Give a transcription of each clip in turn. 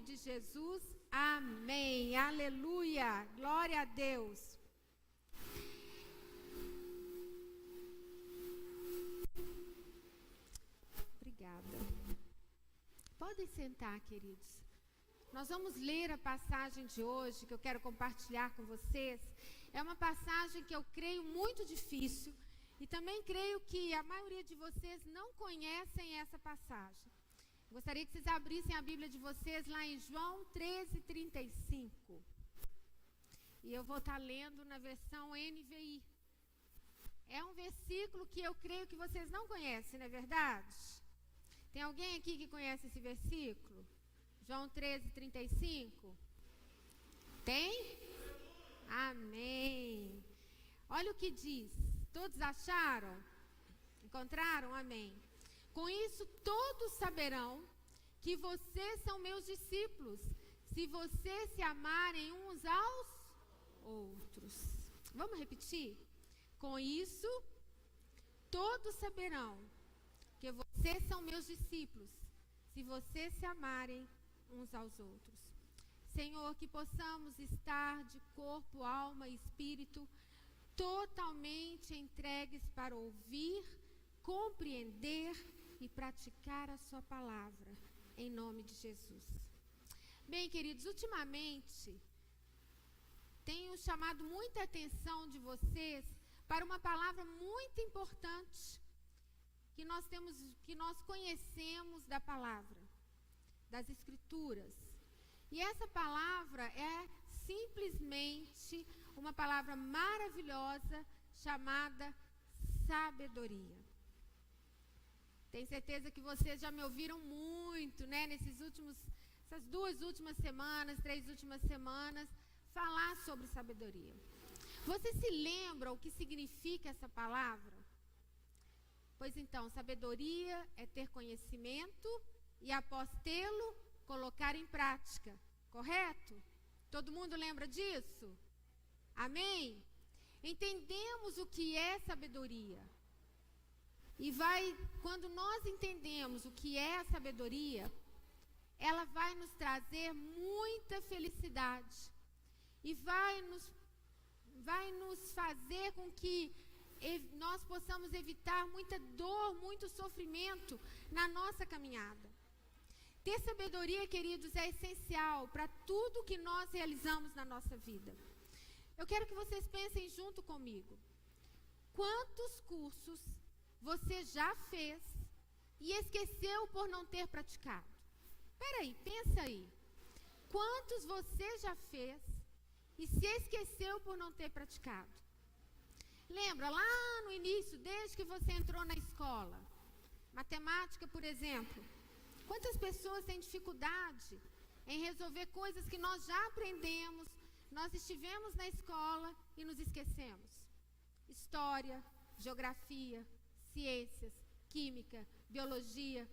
de Jesus, amém. Aleluia, glória a Deus. Obrigada. Podem sentar, queridos. Nós vamos ler a passagem de hoje que eu quero compartilhar com vocês. É uma passagem que eu creio muito difícil e também creio que a maioria de vocês não conhecem essa passagem. Gostaria que vocês abrissem a Bíblia de vocês lá em João 13:35. E eu vou estar lendo na versão NVI. É um versículo que eu creio que vocês não conhecem, não é verdade? Tem alguém aqui que conhece esse versículo? João 13:35. Tem? Amém. Olha o que diz. Todos acharam? Encontraram? Amém. Com isso todos saberão que vocês são meus discípulos, se vocês se amarem uns aos outros. Vamos repetir? Com isso todos saberão que vocês são meus discípulos, se vocês se amarem uns aos outros. Senhor, que possamos estar de corpo, alma e espírito totalmente entregues para ouvir, compreender e praticar a sua palavra, em nome de Jesus. Bem, queridos, ultimamente tenho chamado muita atenção de vocês para uma palavra muito importante que nós conhecemos da palavra, das Escrituras. E essa palavra é simplesmente uma palavra maravilhosa chamada sabedoria. Tenho certeza que vocês já me ouviram muito, né, essas 2 últimas semanas, 3 últimas semanas, falar sobre sabedoria. Você se lembra o que significa essa palavra? Pois então, sabedoria é ter conhecimento e, após tê-lo, colocar em prática, correto? Todo mundo lembra disso? Amém? Entendemos o que é sabedoria. E quando nós entendemos o que é a sabedoria, ela vai nos trazer muita felicidade. E vai nos fazer com que nós possamos evitar muita dor, muito sofrimento na nossa caminhada. Ter sabedoria, queridos, é essencial para tudo que nós realizamos na nossa vida. Eu quero que vocês pensem junto comigo. Quantos cursos você já fez e esqueceu por não ter praticado? Espera aí, pensa aí. Quantos você já fez e se esqueceu por não ter praticado? Lembra lá no início, desde que você entrou na escola, matemática, por exemplo, quantas pessoas têm dificuldade em resolver coisas que nós já aprendemos, nós estivemos na escola e nos esquecemos? História, geografia, ciências, química, biologia,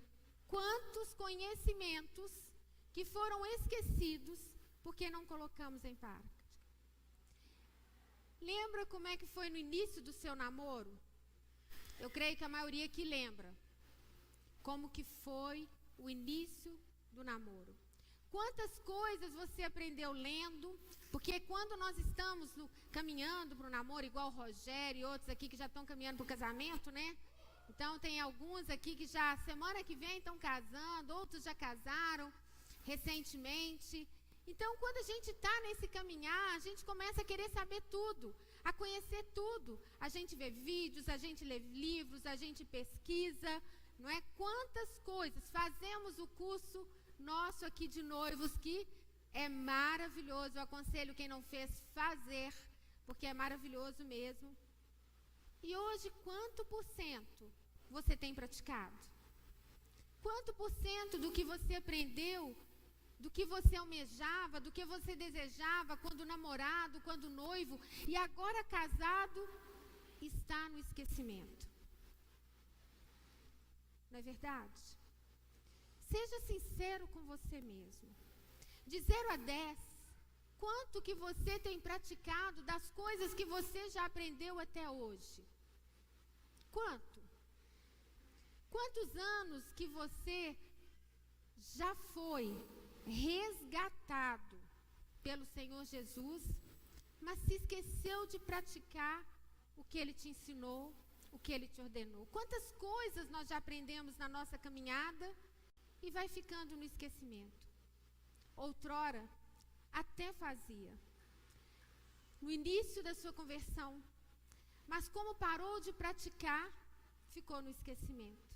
quantos conhecimentos que foram esquecidos porque não colocamos em prática? Lembra como é que foi no início do seu namoro? Eu creio que a maioria aqui lembra como que foi o início do namoro. Quantas coisas você aprendeu lendo? Porque quando nós estamos caminhando para o namoro, igual o Rogério e outros aqui que já estão caminhando para o casamento, né? Então tem alguns aqui que já semana que vem estão casando, outros já casaram recentemente. Então, quando a gente está nesse caminhar, a gente começa a querer saber tudo, a conhecer tudo. A gente vê vídeos, a gente lê livros, a gente pesquisa, não é? Quantas coisas. Fazemos o curso nosso aqui de noivos, que é maravilhoso. Eu aconselho quem não fez fazer, porque é maravilhoso mesmo. E hoje, quanto por cento você tem praticado? Quanto por cento do que você aprendeu, do que você almejava, do que você desejava quando namorado, quando noivo, e agora casado, está no esquecimento? Não é verdade? Seja sincero com você mesmo. De 0 a 10, quanto que você tem praticado das coisas que você já aprendeu até hoje? Quanto? Quantos anos que você já foi resgatado pelo Senhor Jesus, mas se esqueceu de praticar o que Ele te ensinou, o que Ele te ordenou. Quantas coisas nós já aprendemos na nossa caminhada e vai ficando no esquecimento. Outrora, até fazia, no início da sua conversão, mas como parou de praticar, ficou no esquecimento.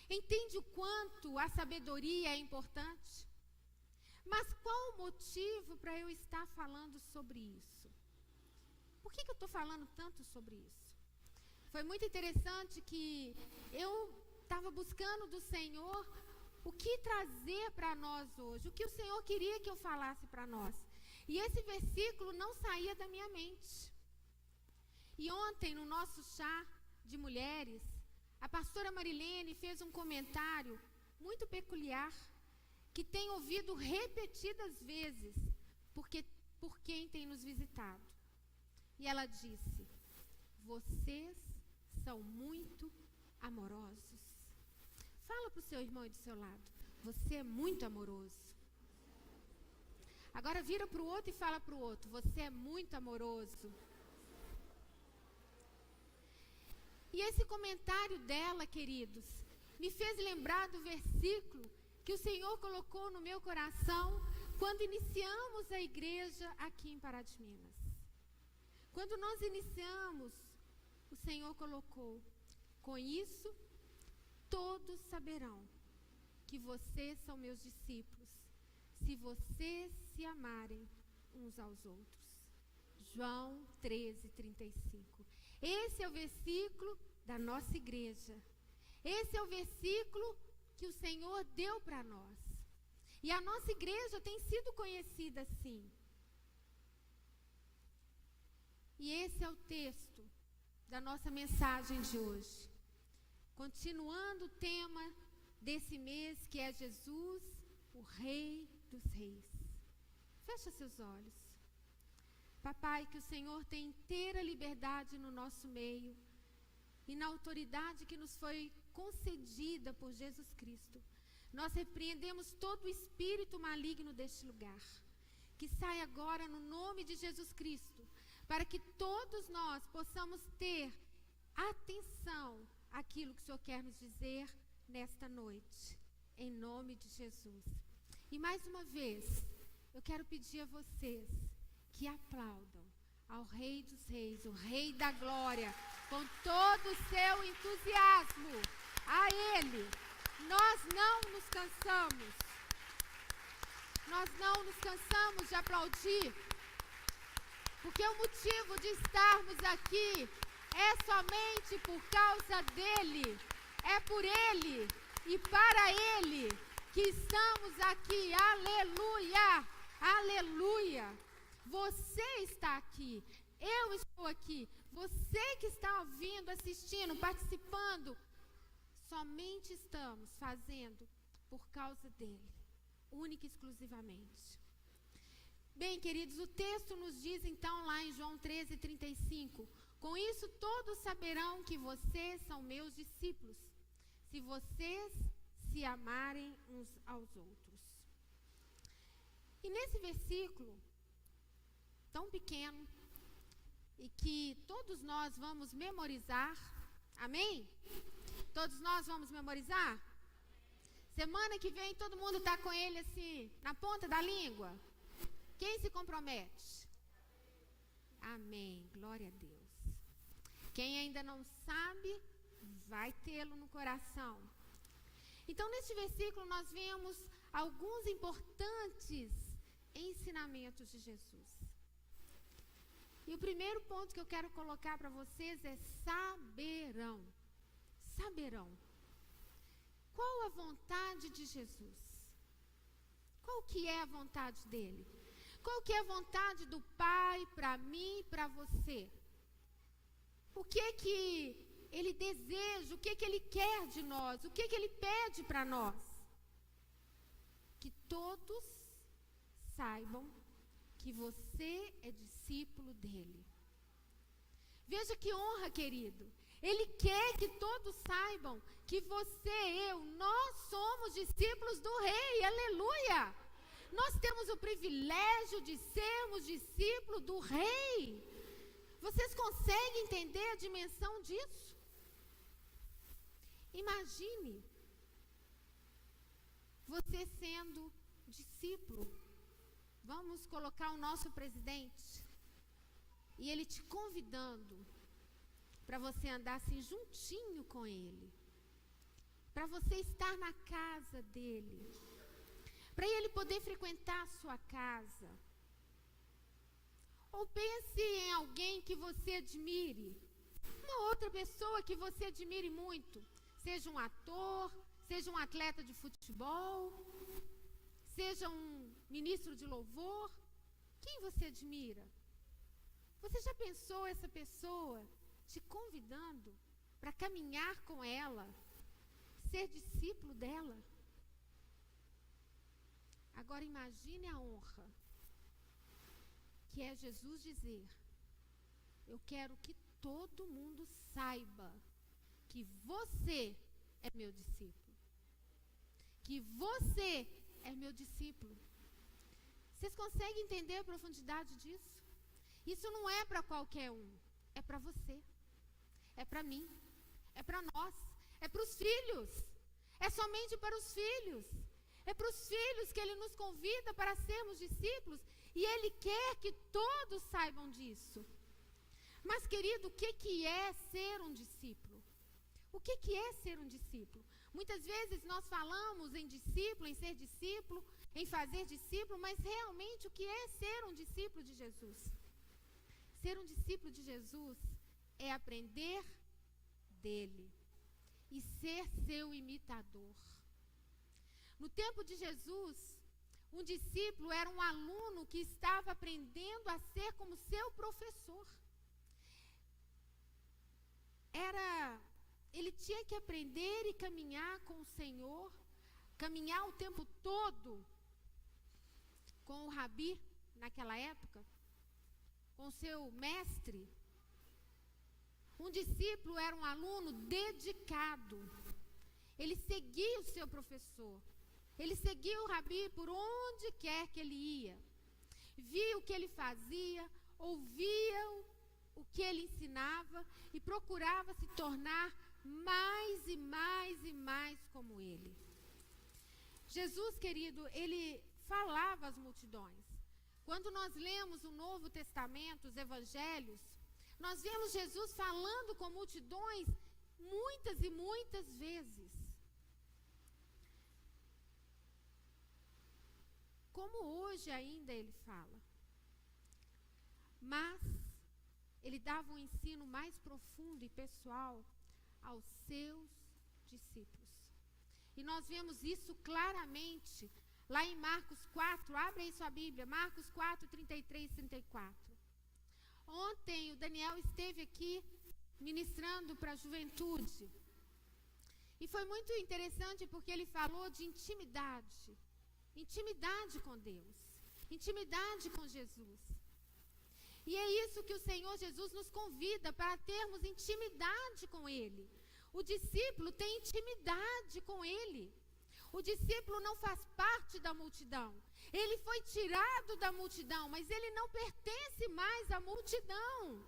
Entende o quanto a sabedoria é importante? Mas qual o motivo para eu estar falando sobre isso? Por que eu estou falando tanto sobre isso? Foi muito interessante que eu estava buscando do Senhor o que trazer para nós hoje, o que o Senhor queria que eu falasse para nós. E esse versículo não saía da minha mente. E ontem, no nosso chá de mulheres, a pastora Marilene fez um comentário muito peculiar, que tem ouvido repetidas vezes, por quem tem nos visitado. E ela disse: vocês são muito amorosos. Fala para o seu irmão aí do seu lado: você é muito amoroso. Agora vira para o outro e fala para o outro: você é muito amoroso. E esse comentário dela, queridos, me fez lembrar do versículo que o Senhor colocou no meu coração quando iniciamos a igreja aqui em Pará de Minas. Quando nós iniciamos, o Senhor colocou: com isso, todos saberão que vocês são meus discípulos, se vocês se amarem uns aos outros. João 13:35. Esse é o versículo da nossa igreja. Esse é o versículo que o Senhor deu para nós. E a nossa igreja tem sido conhecida assim. E esse é o texto da nossa mensagem de hoje. Continuando o tema desse mês, que é Jesus, o Rei dos Reis. Fecha seus olhos. Papai, que o Senhor tenha inteira liberdade no nosso meio e na autoridade que nos foi concedida por Jesus Cristo. Nós repreendemos todo o espírito maligno deste lugar. Que saia agora no nome de Jesus Cristo, para que todos nós possamos ter atenção àquilo que o Senhor quer nos dizer nesta noite, em nome de Jesus. E mais uma vez, eu quero pedir a vocês que aplaudam ao Rei dos Reis, o Rei da Glória, com todo o seu entusiasmo. A Ele, nós não nos cansamos. Nós não nos cansamos de aplaudir, porque o motivo de estarmos aqui é somente por causa dEle, é por Ele e para Ele que estamos aqui. Aleluia, aleluia. Você está aqui, eu estou aqui, você que está ouvindo, assistindo, participando, somente estamos fazendo por causa dele, única e exclusivamente. Bem, queridos, o texto nos diz então lá em João 13:35, com isso todos saberão que vocês são meus discípulos, se vocês se amarem uns aos outros. E nesse versículo tão pequeno, e que todos nós vamos memorizar, amém? Todos nós vamos memorizar? Semana que vem todo mundo está com ele assim, na ponta da língua? Quem se compromete? Amém, glória a Deus. Quem ainda não sabe, vai tê-lo no coração. Então, neste versículo nós vemos alguns importantes ensinamentos de Jesus. E o primeiro ponto que eu quero colocar para vocês é saberão. Saberão. Qual a vontade de Jesus? Qual que é a vontade dele? Qual que é a vontade do Pai para mim e para você? O que ele deseja? O que ele quer de nós? O que ele pede para nós? Que todos saibam que você é discípulo dele. Veja que honra, querido. Ele quer que todos saibam que você, nós somos discípulos do Rei, aleluia! Nós temos o privilégio de sermos discípulos do Rei. Vocês conseguem entender a dimensão disso? Imagine você sendo discípulo. Vamos colocar o nosso presidente e ele te convidando para você andar assim juntinho com ele, para você estar na casa dele, para ele poder frequentar a sua casa. Ou pense em alguém que você admire, uma outra pessoa que você admire muito, seja um ator, seja um atleta de futebol, seja um ministro de louvor. Quem você admira? Você já pensou essa pessoa te convidando para caminhar com ela, ser discípulo dela? Agora imagine a honra que é Jesus dizer: eu quero que todo mundo saiba que você é meu discípulo. Que você é meu discípulo. Vocês conseguem entender a profundidade disso? Isso não é para qualquer um, é para você, é para mim, é para nós, é para os filhos, é somente para os filhos, é para os filhos que ele nos convida para sermos discípulos, e ele quer que todos saibam disso. Mas, querido, o que é ser um discípulo? O que é ser um discípulo? Muitas vezes nós falamos em discípulo, em ser discípulo, em fazer discípulo, mas realmente o que é ser um discípulo de Jesus? Ser um discípulo de Jesus é aprender dele e ser seu imitador. No tempo de Jesus, um discípulo era um aluno que estava aprendendo a ser como seu professor. Ele tinha que aprender e caminhar com o Senhor, caminhar o tempo todo com o rabi naquela época, com seu mestre. Um discípulo era um aluno dedicado. Ele seguia o seu professor. Ele seguia o rabi por onde quer que ele ia. Via o que ele fazia, ouvia o que ele ensinava e procurava se tornar mais e mais e mais como ele. Jesus, querido, ele falava às multidões. Quando nós lemos o Novo Testamento, os Evangelhos, nós vemos Jesus falando com multidões muitas e muitas vezes. Como hoje ainda ele fala. Mas ele dava um ensino mais profundo e pessoal aos seus discípulos. E nós vemos isso claramente lá em Marcos 4. Abre aí sua Bíblia, Marcos 4, 33 e 34. Ontem o Daniel esteve aqui ministrando para a juventude. E foi muito interessante porque ele falou de intimidade. Intimidade com Deus. Intimidade com Jesus. E é isso que o Senhor Jesus nos convida, para termos intimidade com Ele. O discípulo tem intimidade com Ele. O discípulo não faz parte da multidão. Ele foi tirado da multidão, mas ele não pertence mais à multidão.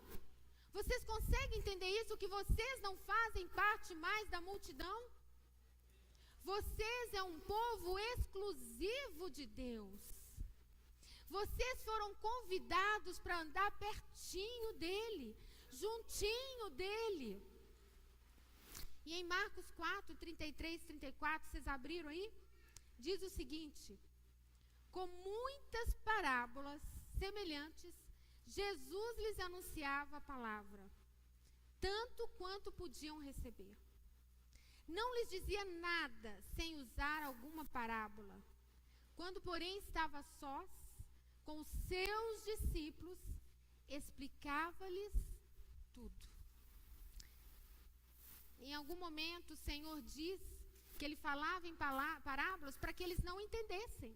Vocês conseguem entender isso? Que vocês não fazem parte mais da multidão? Vocês é um povo exclusivo de Deus. Vocês foram convidados para andar pertinho dele, juntinho dele. E em Marcos 4, 33 e 34, vocês abriram aí? Diz o seguinte: com muitas parábolas semelhantes, Jesus lhes anunciava a palavra, tanto quanto podiam receber. Não lhes dizia nada sem usar alguma parábola. Quando, porém, estava sós com os seus discípulos, explicava-lhes tudo. Em algum momento, o Senhor diz que ele falava em parábolas para que eles não entendessem.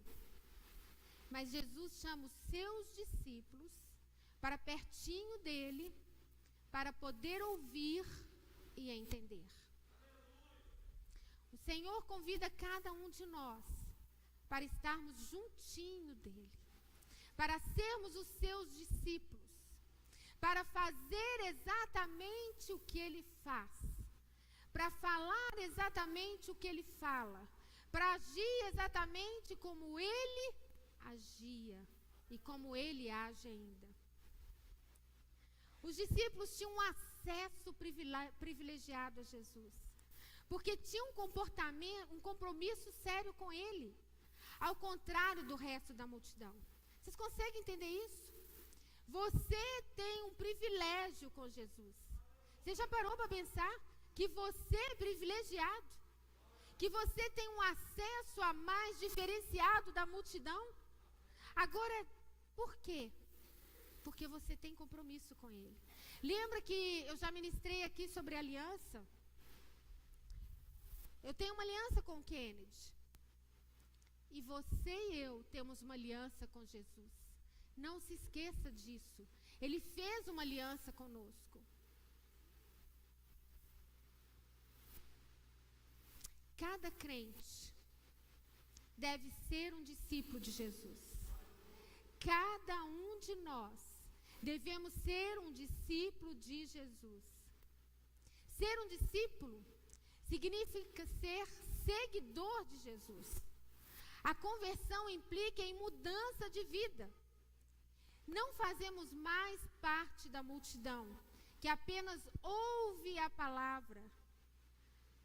Mas Jesus chama os seus discípulos para pertinho dele, para poder ouvir e entender. O Senhor convida cada um de nós para estarmos juntinho dele, para sermos os seus discípulos, para fazer exatamente o que ele faz, para falar exatamente o que ele fala, para agir exatamente como ele agia e como ele age ainda. Os discípulos tinham um acesso privilegiado a Jesus, porque tinham um compromisso sério com ele, ao contrário do resto da multidão. Vocês conseguem entender isso? Você tem um privilégio com Jesus. Você já parou para pensar que você é privilegiado? Que você tem um acesso a mais diferenciado da multidão? Agora, por quê? Porque você tem compromisso com ele. Lembra que eu já ministrei aqui sobre aliança? Eu tenho uma aliança com o Kennedy. E você e eu temos uma aliança com Jesus. Não se esqueça disso. Ele fez uma aliança conosco. Cada crente deve ser um discípulo de Jesus. Cada um de nós devemos ser um discípulo de Jesus. Ser um discípulo significa ser seguidor de Jesus. A conversão implica em mudança de vida. Não fazemos mais parte da multidão que apenas ouve a palavra,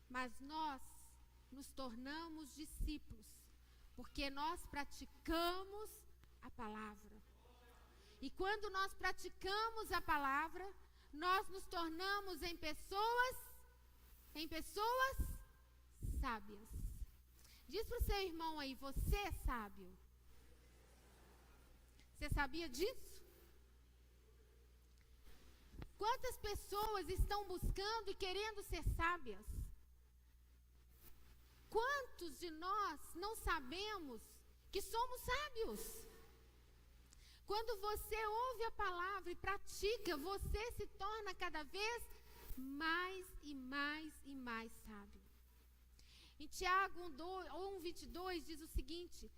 mas nós nos tornamos discípulos, porque nós praticamos a palavra. E quando nós praticamos a palavra, nós nos tornamos em pessoas sábias. Diz para o seu irmão aí, você é sábio. Você sabia disso? Quantas pessoas estão buscando e querendo ser sábias? Quantos de nós não sabemos que somos sábios? Quando você ouve a palavra e pratica, você se torna cada vez mais e mais e mais sábio. Em Tiago 1:22 diz o seguinte: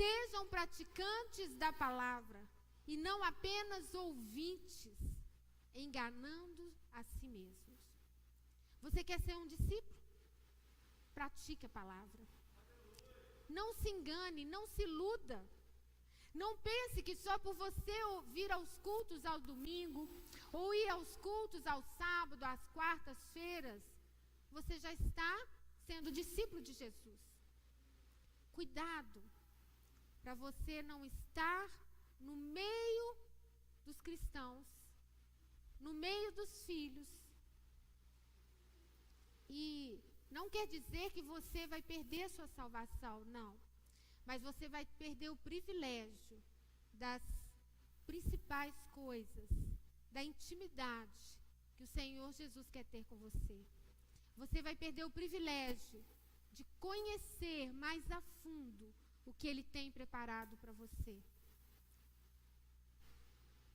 sejam praticantes da palavra e não apenas ouvintes, enganando a si mesmos. Você quer ser um discípulo? Pratique a palavra. Não se engane, não se iluda. Não pense que só por você vir aos cultos ao domingo, ou ir aos cultos ao sábado, às quartas-feiras, você já está sendo discípulo de Jesus. Cuidado para você não estar no meio dos cristãos, no meio dos filhos. E não quer dizer que você vai perder sua salvação, não. Mas você vai perder o privilégio das principais coisas, da intimidade que o Senhor Jesus quer ter com você. Você vai perder o privilégio de conhecer mais a fundo o que Ele tem preparado para você.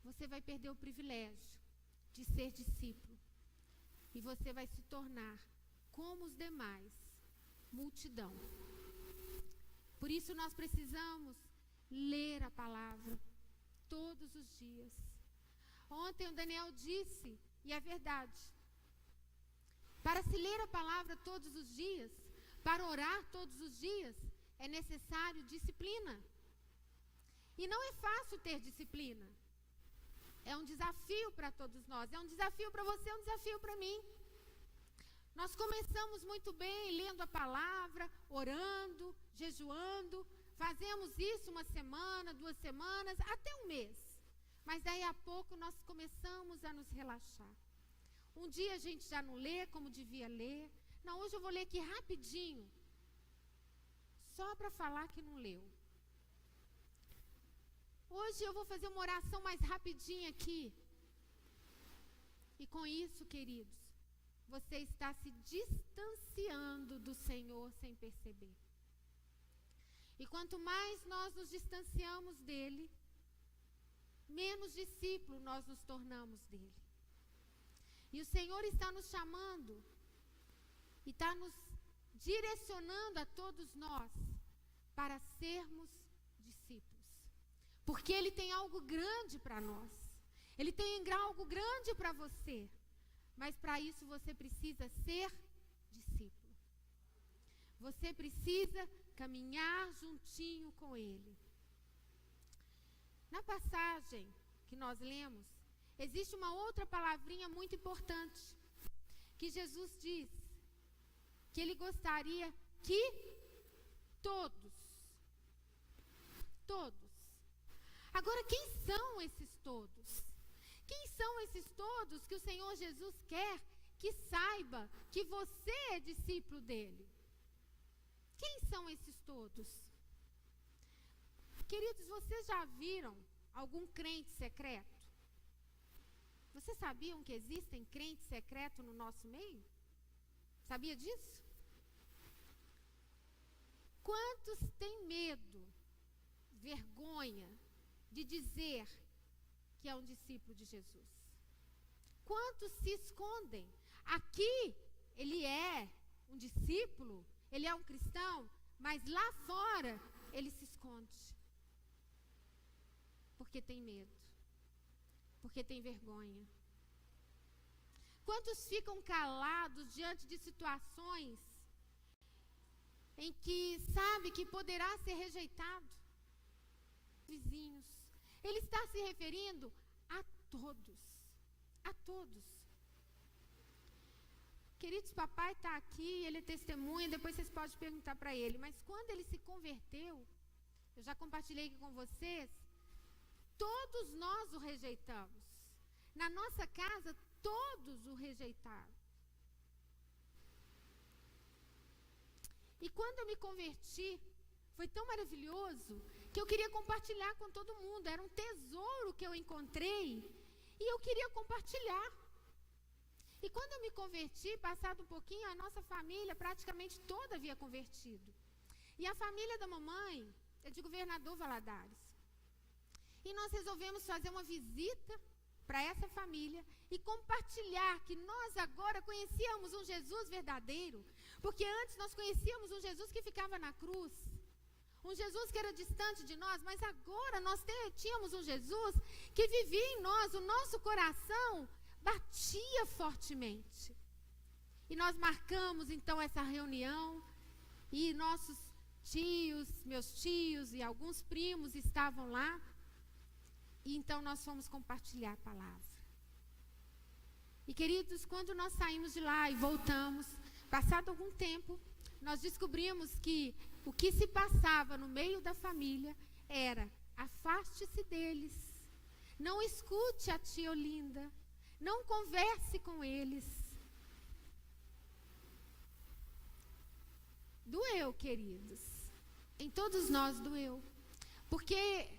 Você vai perder o privilégio de ser discípulo. E você vai se tornar, como os demais, multidão. Por isso nós precisamos ler a palavra todos os dias. Ontem o Daniel disse, e é verdade, para se ler a palavra todos os dias, para orar todos os dias, é necessário disciplina. E não é fácil ter disciplina. É um desafio para todos nós, é um desafio para você, é um desafio para mim. Nós começamos muito bem lendo a palavra, orando, jejuando, fazemos isso uma semana, 2 semanas, até um mês. Mas daí a pouco nós começamos a nos relaxar. Um dia a gente já não lê como devia ler. Não, hoje eu vou ler aqui rapidinho, só para falar que não leu. Hoje eu vou fazer uma oração mais rapidinha aqui. E com isso, queridos, você está se distanciando do Senhor sem perceber. E quanto mais nós nos distanciamos dEle, menos discípulo nós nos tornamos dEle. E o Senhor está nos chamando e está nos direcionando a todos nós para sermos discípulos. Porque Ele tem algo grande para nós. Ele tem algo grande para você. Mas para isso você precisa ser discípulo. Você precisa caminhar juntinho com Ele. Na passagem que nós lemos, existe uma outra palavrinha muito importante, que Jesus diz que Ele gostaria que todos. Agora, quem são esses todos? Quem são esses todos que o Senhor Jesus quer que saiba que você é discípulo dEle? Quem são esses todos? Queridos, vocês já viram algum crente secreto? Vocês sabiam que existem crentes secretos no nosso meio? Sabia disso? Quantos têm medo, vergonha de dizer que é um discípulo de Jesus? Quantos se escondem? Aqui ele é um discípulo, ele é um cristão, mas lá fora ele se esconde. Porque tem medo, porque tem vergonha. Quantos ficam calados diante de situações em que sabe que poderá ser rejeitado? Vizinhos. Ele está se referindo a todos. A todos. Queridos, papai está aqui, ele é testemunha, depois vocês podem perguntar para ele. Mas quando ele se converteu, eu já compartilhei aqui com vocês, todos nós o rejeitamos. Na nossa casa, todos o rejeitaram. E quando eu me converti, foi tão maravilhoso que eu queria compartilhar com todo mundo. Era um tesouro que eu encontrei e eu queria compartilhar. E quando eu me converti, passado um pouquinho, a nossa família praticamente toda havia convertido. E a família da mamãe é de Governador Valadares. E nós resolvemos fazer uma visita para essa família e compartilhar que nós agora conhecíamos um Jesus verdadeiro, porque antes nós conhecíamos um Jesus que ficava na cruz, um Jesus que era distante de nós, mas agora nós tínhamos um Jesus que vivia em nós, o nosso coração batia fortemente. E nós marcamos então essa reunião e nossos tios, meus tios e alguns primos estavam lá. E então nós fomos compartilhar a palavra. E queridos, quando nós saímos de lá e voltamos, passado algum tempo, nós descobrimos que o que se passava no meio da família era: afaste-se deles, não escute a tia Olinda, não converse com eles. Doeu, queridos. Em todos nós doeu. Porque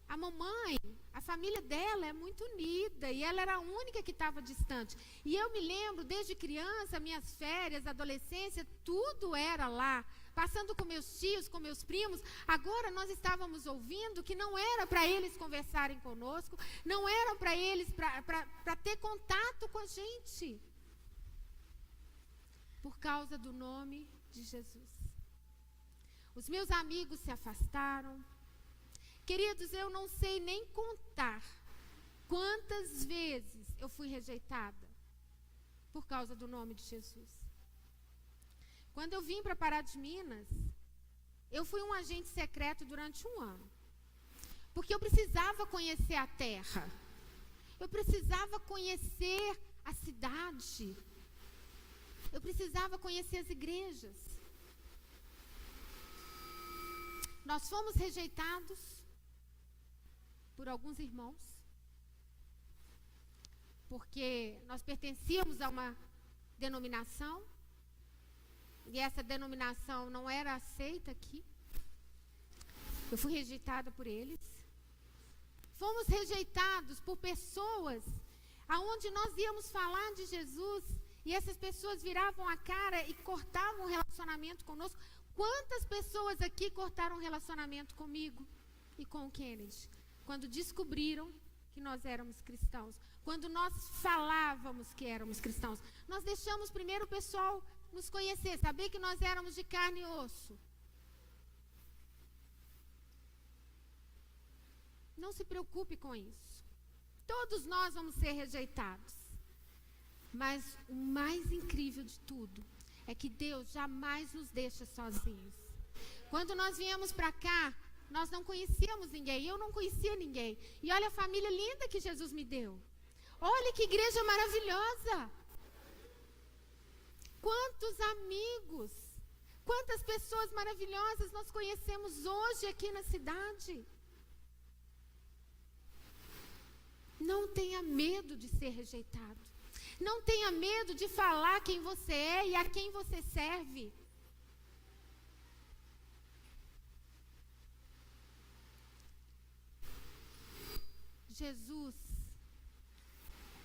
a mamãe, a família dela é muito unida e ela era a única que estava distante. E eu me lembro, desde criança, minhas férias, adolescência, tudo era lá. Passando com meus tios, com meus primos, agora nós estávamos ouvindo que não era para eles conversarem conosco, não era para eles, para ter contato com a gente. Por causa do nome de Jesus. Os meus amigos se afastaram. Queridos, eu não sei nem contar quantas vezes eu fui rejeitada por causa do nome de Jesus. Quando eu vim para Pará de Minas, eu fui um agente secreto durante 1 ano. Porque eu precisava conhecer a terra. Eu precisava conhecer a cidade. Eu precisava conhecer as igrejas. Nós fomos rejeitados por alguns irmãos, porque nós pertencíamos a uma denominação, e essa denominação não era aceita aqui. Eu fui rejeitada por eles. Fomos rejeitados por pessoas aonde nós íamos falar de Jesus, e essas pessoas viravam a cara e cortavam o relacionamento conosco. Quantas pessoas aqui cortaram o relacionamento comigo e com o Kennedy, quando descobriram que nós éramos cristãos. Quando nós falávamos que éramos cristãos. Nós deixamos primeiro o pessoal nos conhecer, saber que nós éramos de carne e osso. Não se preocupe com isso. Todos nós vamos ser rejeitados. Mas o mais incrível de tudo é que Deus jamais nos deixa sozinhos. Quando nós viemos para cá, nós não conhecíamos ninguém. Eu não conhecia ninguém. E olha a família linda que Jesus me deu. Olha que igreja maravilhosa. Quantos amigos, quantas pessoas maravilhosas nós conhecemos hoje aqui na cidade. Não tenha medo de ser rejeitado. Não tenha medo de falar quem você é e a quem você serve. Jesus,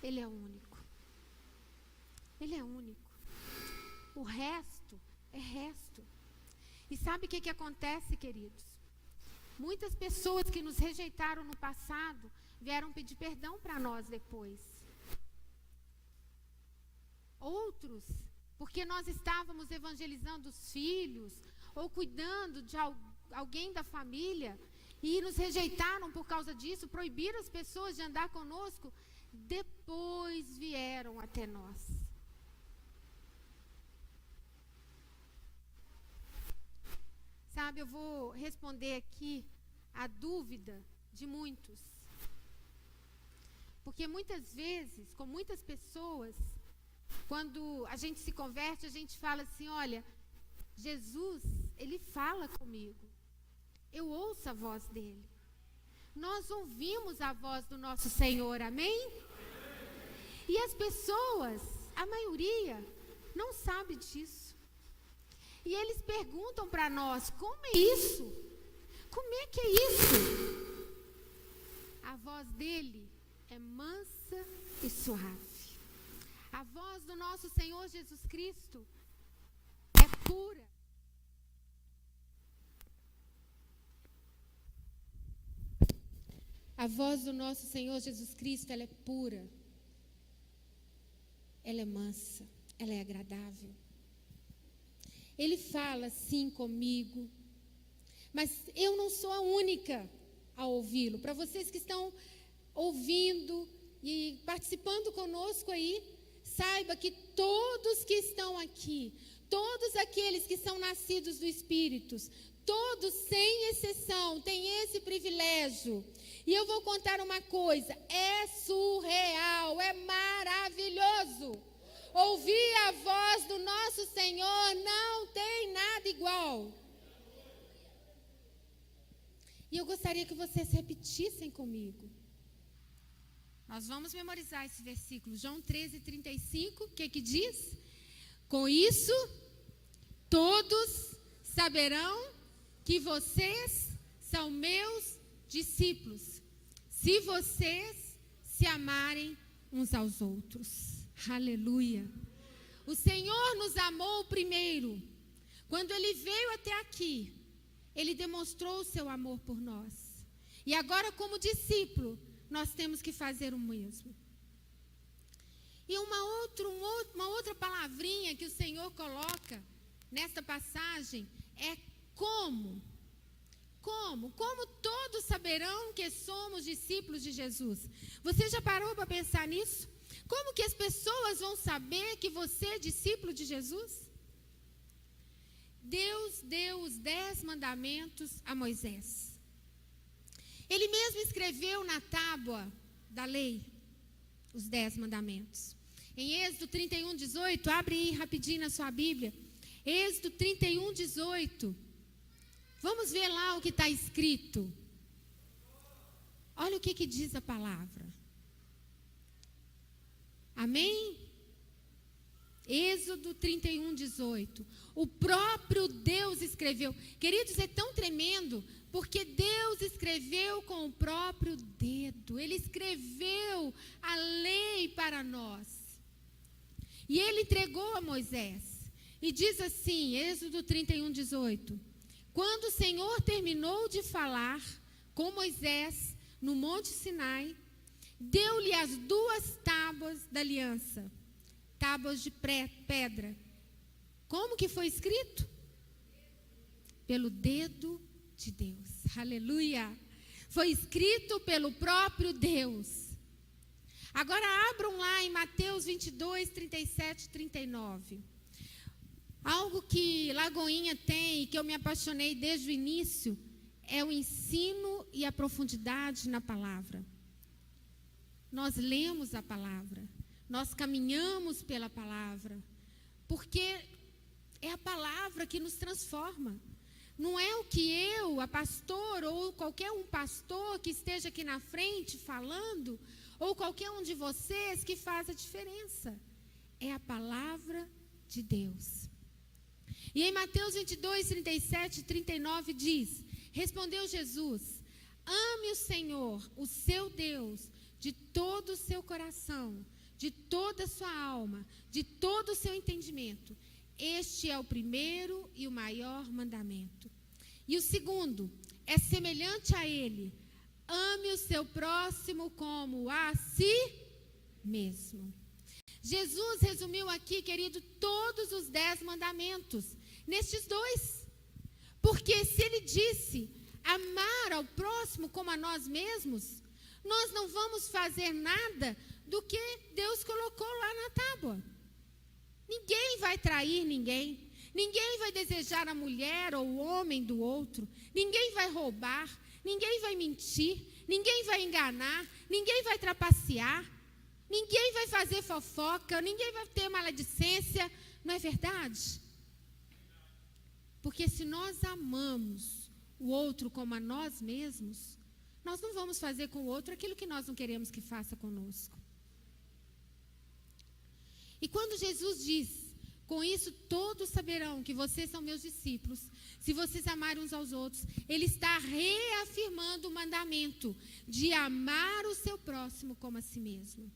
Ele é único. Ele é único. O resto é resto. E sabe o que acontece, queridos? Muitas pessoas que nos rejeitaram no passado vieram pedir perdão para nós depois. Outros, porque nós estávamos evangelizando os filhos ou cuidando de alguém da família e nos rejeitaram por causa disso, proibiram as pessoas de andar conosco, depois vieram até nós. Sabe, eu vou responder aqui a dúvida de muitos. Porque muitas vezes, com muitas pessoas, quando a gente se converte, a gente fala assim, olha, Jesus, Ele fala comigo. Eu ouço a voz dEle. Nós ouvimos a voz do nosso Senhor, amém? E as pessoas, a maioria, não sabe disso. E eles perguntam para nós, como é isso? Como é que é isso? A voz dEle é mansa e suave. A voz do nosso Senhor Jesus Cristo é pura. A voz do nosso Senhor Jesus Cristo, ela é pura. Ela é mansa, ela é agradável. Ele fala sim comigo, mas eu não sou a única a ouvi-lo. Para vocês que estão ouvindo e participando conosco aí, saiba que todos que estão aqui, todos aqueles que são nascidos do Espírito, todos sem exceção têm esse privilégio. E eu vou contar uma coisa, é surreal, é maravilhoso. Ouvir a voz do nosso Senhor não tem nada igual. E eu gostaria que vocês repetissem comigo. Nós vamos memorizar esse versículo, João 13:35, o que diz? Com isso, todos saberão que vocês são meus discípulos, se vocês se amarem uns aos outros. Aleluia. O Senhor nos amou primeiro. Quando Ele veio até aqui, Ele demonstrou o seu amor por nós. E agora, como discípulo, nós temos que fazer o mesmo. E uma outra palavrinha que o Senhor coloca nesta passagem é como. Como todos saberão que somos discípulos de Jesus? Você já parou para pensar nisso? Como que as pessoas vão saber que você é discípulo de Jesus? Deus deu os 10 mandamentos a Moisés. Ele mesmo escreveu na tábua da lei os 10 mandamentos. Em Êxodo 31:18, abre aí rapidinho na sua Bíblia. Êxodo 31:18. Vamos ver lá o que está escrito. Olha o que diz a palavra. Amém? Êxodo 31:18. O próprio Deus escreveu. Queridos, é tão tremendo, porque Deus escreveu com o próprio dedo. Ele escreveu a lei para nós. E Ele entregou a Moisés. E diz assim, Êxodo 31:18. Quando o Senhor terminou de falar com Moisés no Monte Sinai, deu-lhe as 2 tábuas da aliança, tábuas de pedra. Como que foi escrito? Pelo dedo de Deus. Aleluia! Foi escrito pelo próprio Deus. Agora abram lá em Mateus 22, 37 e 39. Algo que Lagoinha tem e que eu me apaixonei desde o início é o ensino e a profundidade na palavra. Nós lemos a palavra, nós caminhamos pela palavra, porque é a palavra que nos transforma. Não é o que eu, a pastor, ou qualquer um pastor que esteja aqui na frente falando, ou qualquer um de vocês que faz a diferença. É a palavra de Deus. E em Mateus 22, 37 e 39 diz: respondeu Jesus: ame o Senhor, o seu Deus, de todo o seu coração, de toda a sua alma, de todo o seu entendimento. Este é o primeiro e o maior mandamento. E o segundo é semelhante a ele: ame o seu próximo como a si mesmo. Jesus resumiu aqui, querido, todos os 10 mandamentos nestes 2. Porque se ele disse amar ao próximo como a nós mesmos, nós não vamos fazer nada do que Deus colocou lá na tábua. Ninguém vai trair ninguém. Ninguém vai desejar a mulher ou o homem do outro. Ninguém vai roubar. Ninguém vai mentir. Ninguém vai enganar. Ninguém vai trapacear. Ninguém vai fazer fofoca. Ninguém vai ter maledicência. Não é verdade? Porque se nós amamos o outro como a nós mesmos, nós não vamos fazer com o outro aquilo que nós não queremos que faça conosco. E quando Jesus diz: com isso todos saberão que vocês são meus discípulos, se vocês amarem uns aos outros, ele está reafirmando o mandamento de amar o seu próximo como a si mesmo.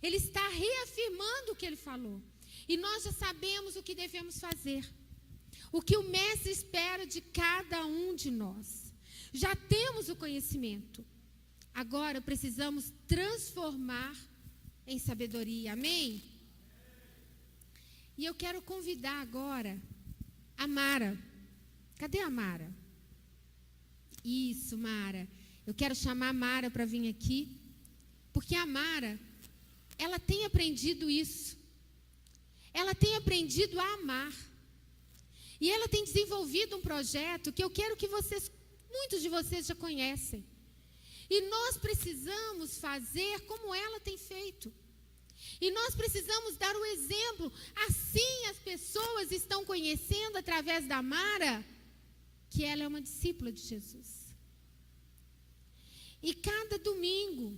Ele está reafirmando o que ele falou. E nós já sabemos o que devemos fazer. O que o mestre espera de cada um de nós. Já temos o conhecimento. Agora precisamos transformar em sabedoria. Amém? E eu quero convidar agora a Mara. Cadê a Mara? Isso, Mara. Eu quero chamar a Mara para vir aqui. Porque a Mara, ela tem aprendido isso. Ela tem aprendido a amar. E ela tem desenvolvido um projeto que eu quero que vocês, muitos de vocês já conhecem. E nós precisamos fazer como ela tem feito. E nós precisamos dar o exemplo. Assim as pessoas estão conhecendo através da Mara que ela é uma discípula de Jesus. E cada domingo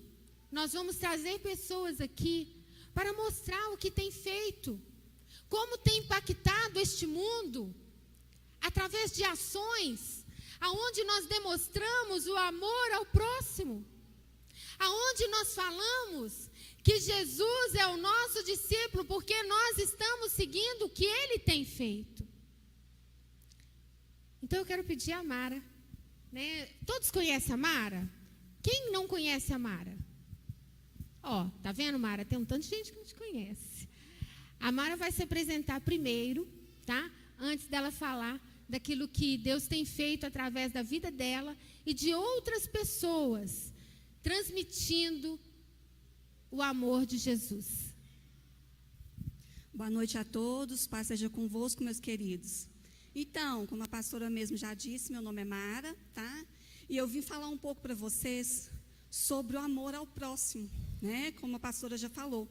nós vamos trazer pessoas aqui para mostrar o que tem feito. Como tem impactado este mundo. Através de ações, aonde nós demonstramos o amor ao próximo, aonde nós falamos que Jesus é o nosso discípulo, porque nós estamos seguindo o que ele tem feito. Então eu quero pedir a Mara, né? Todos conhecem a Mara? Quem não conhece a Mara? Ó, tá vendo, Mara? Tem um tanto de gente que não te conhece. A Mara vai se apresentar primeiro, tá? Antes dela falar daquilo que Deus tem feito através da vida dela e de outras pessoas, transmitindo o amor de Jesus. Boa noite a todos, paz seja convosco, meus queridos. Então, como a pastora mesmo já disse, meu nome é Mara, tá? E eu vim falar um pouco para vocês sobre o amor ao próximo, né? Como a pastora já falou.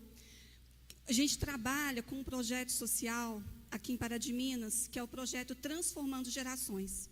A gente trabalha com um projeto social aqui em Pará de Minas, que é o projeto Transformando Gerações.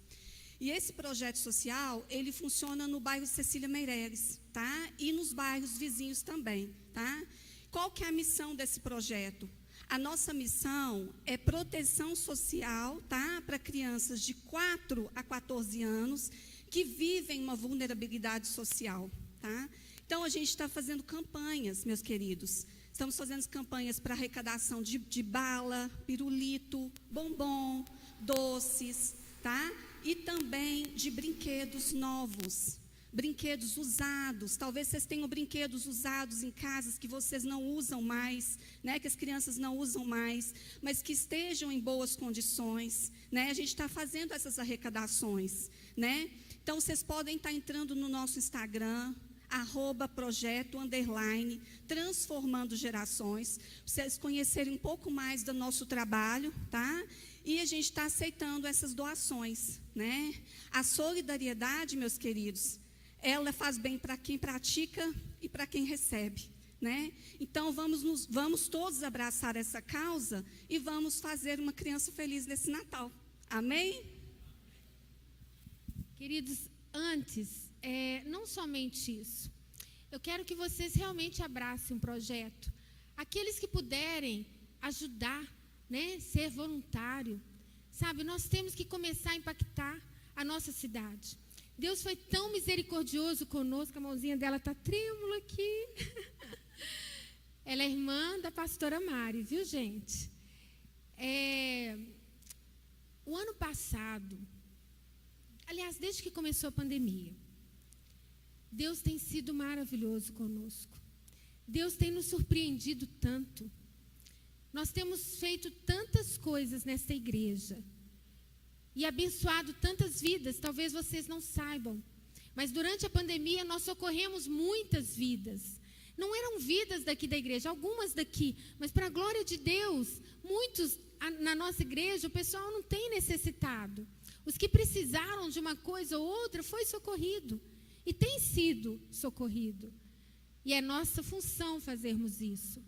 E esse projeto social, ele funciona no bairro Cecília Meireles, tá? E nos bairros vizinhos também, tá? Qual que é a missão desse projeto? A nossa missão é proteção social, tá? Para crianças de 4 a 14 anos que vivem uma vulnerabilidade social, tá? Então, a gente está fazendo campanhas, meus queridos. Estamos fazendo campanhas para arrecadação de bala, pirulito, bombom, doces, tá? E também de brinquedos novos, brinquedos usados. Talvez vocês tenham brinquedos usados em casas que vocês não usam mais, né, que as crianças não usam mais, mas que estejam em boas condições, né? A gente está fazendo essas arrecadações, né? Então, vocês podem estar entrando no nosso Instagram, @projeto_transformando gerações, para vocês conhecerem um pouco mais do nosso trabalho, tá? E a gente está aceitando essas doações, né? A solidariedade, meus queridos, ela faz bem para quem pratica e para quem recebe, né? Então, vamos todos abraçar essa causa e vamos fazer uma criança feliz nesse Natal. Amém? Queridos, antes, não somente isso, eu quero que vocês realmente abracem um projeto. Aqueles que puderem ajudar, né, ser voluntário, sabe, nós temos que começar a impactar a nossa cidade. Deus foi tão misericordioso conosco, a mãozinha dela está trêmula aqui. Ela é irmã da pastora Mari, viu, gente? O ano passado, aliás, desde que começou a pandemia, Deus tem sido maravilhoso conosco. Deus tem nos surpreendido tanto. Nós temos feito tantas coisas nesta igreja e abençoado tantas vidas, talvez vocês não saibam, mas durante a pandemia nós socorremos muitas vidas. Não eram vidas daqui da igreja, algumas daqui, mas para a glória de Deus, muitos na nossa igreja, o pessoal não tem necessitado. Os que precisaram de uma coisa ou outra foi socorrido e tem sido socorrido. E é nossa função fazermos isso.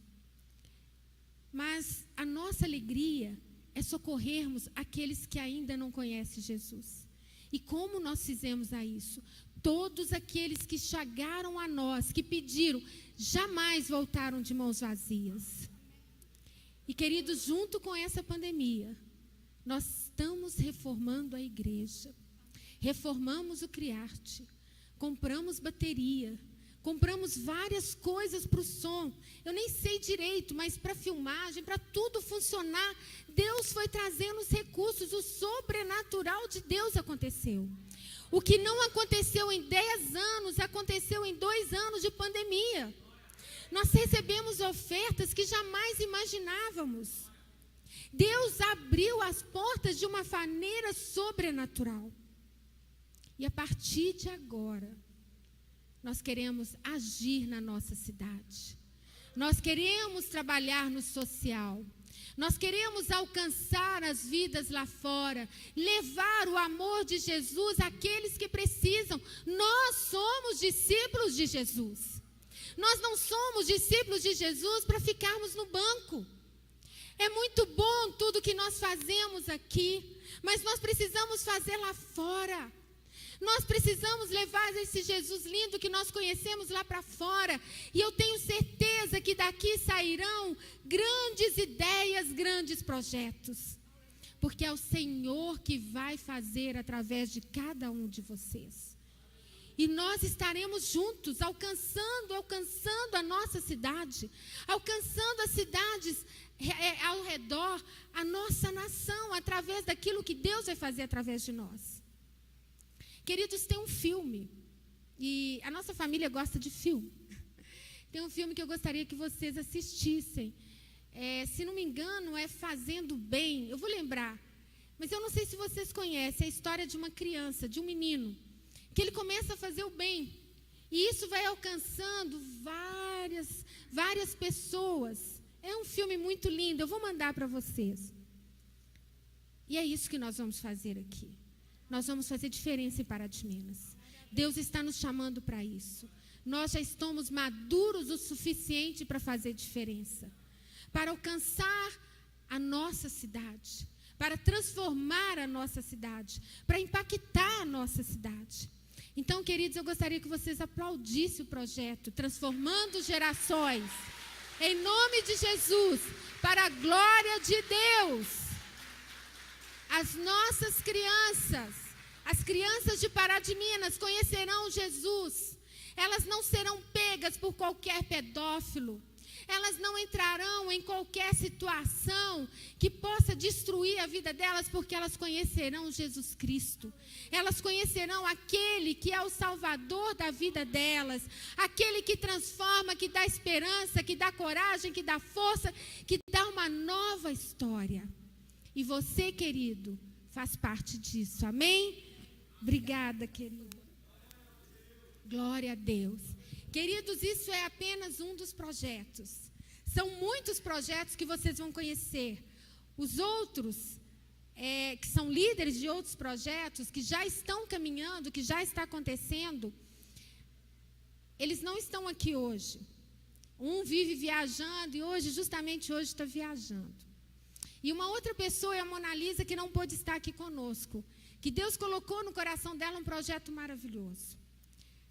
Mas a nossa alegria é socorrermos aqueles que ainda não conhecem Jesus. E como nós fizemos a isso? Todos aqueles que chegaram a nós, que pediram, jamais voltaram de mãos vazias. E, queridos, junto com essa pandemia, nós estamos reformando a igreja. Reformamos o Criarte, compramos bateria, compramos várias coisas para o som. Eu nem sei direito, mas para filmagem, para tudo funcionar, Deus foi trazendo os recursos, o sobrenatural de Deus aconteceu. O que não aconteceu em 10 anos, aconteceu em 2 anos de pandemia. Nós recebemos ofertas que jamais imaginávamos. Deus abriu as portas de uma maneira sobrenatural. E a partir de agora, nós queremos agir na nossa cidade. Nós queremos trabalhar no social. Nós queremos alcançar as vidas lá fora, levar o amor de Jesus àqueles que precisam. Nós somos discípulos de Jesus. Nós não somos discípulos de Jesus para ficarmos no banco. É muito bom tudo que nós fazemos aqui, mas nós precisamos fazer lá fora. Nós precisamos levar esse Jesus lindo que nós conhecemos lá para fora. E eu tenho certeza que daqui sairão grandes ideias, grandes projetos. Porque é o Senhor que vai fazer através de cada um de vocês. E nós estaremos juntos, alcançando a nossa cidade, alcançando as cidades ao redor, a nossa nação, através daquilo que Deus vai fazer através de nós. Queridos, tem um filme, e a nossa família gosta de filme. Tem um filme que eu gostaria que vocês assistissem. Se não me engano, é Fazendo Bem. Eu vou lembrar, mas eu não sei se vocês conhecem a história de uma criança, de um menino, que ele começa a fazer o bem. E isso vai alcançando várias pessoas. É um filme muito lindo, eu vou mandar para vocês. E é isso que nós vamos fazer aqui. Nós vamos fazer diferença em Pará de Minas. Deus está nos chamando para isso. Nós já estamos maduros o suficiente para fazer diferença. Para alcançar a nossa cidade. Para transformar a nossa cidade. Para impactar a nossa cidade. Então, queridos, eu gostaria que vocês aplaudissem o projeto Transformando Gerações. Em nome de Jesus. Para a glória de Deus. As nossas crianças, as crianças de Pará de Minas conhecerão Jesus. Elas não serão pegas por qualquer pedófilo. Elas não entrarão em qualquer situação que possa destruir a vida delas, porque elas conhecerão Jesus Cristo. Elas conhecerão aquele que é o Salvador da vida delas, aquele que transforma, que dá esperança, que dá coragem, que dá força, que dá uma nova história. E você, querido, faz parte disso. Amém? Obrigada, querido. Glória a Deus. Queridos, isso é apenas um dos projetos. São muitos projetos que vocês vão conhecer. Os outros, que são líderes de outros projetos, que já estão caminhando, que já está acontecendo, eles não estão aqui hoje. Um vive viajando e justamente hoje está viajando. E uma outra pessoa é a Mona Lisa, que não pôde estar aqui conosco. Que Deus colocou no coração dela um projeto maravilhoso.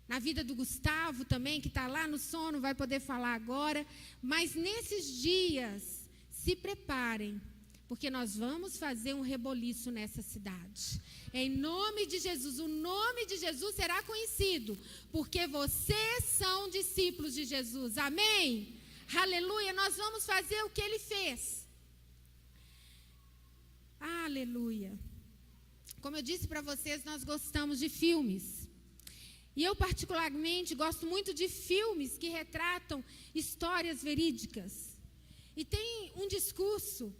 Na vida do Gustavo também, que está lá no sono, vai poder falar agora. Mas nesses dias, se preparem, porque nós vamos fazer um reboliço nessa cidade. Em nome de Jesus, o nome de Jesus será conhecido, porque vocês são discípulos de Jesus. Amém? Aleluia, nós vamos fazer o que ele fez. Aleluia. Como eu disse para vocês, nós gostamos de filmes. E eu particularmente gosto muito de filmes que retratam histórias verídicas. E tem um discurso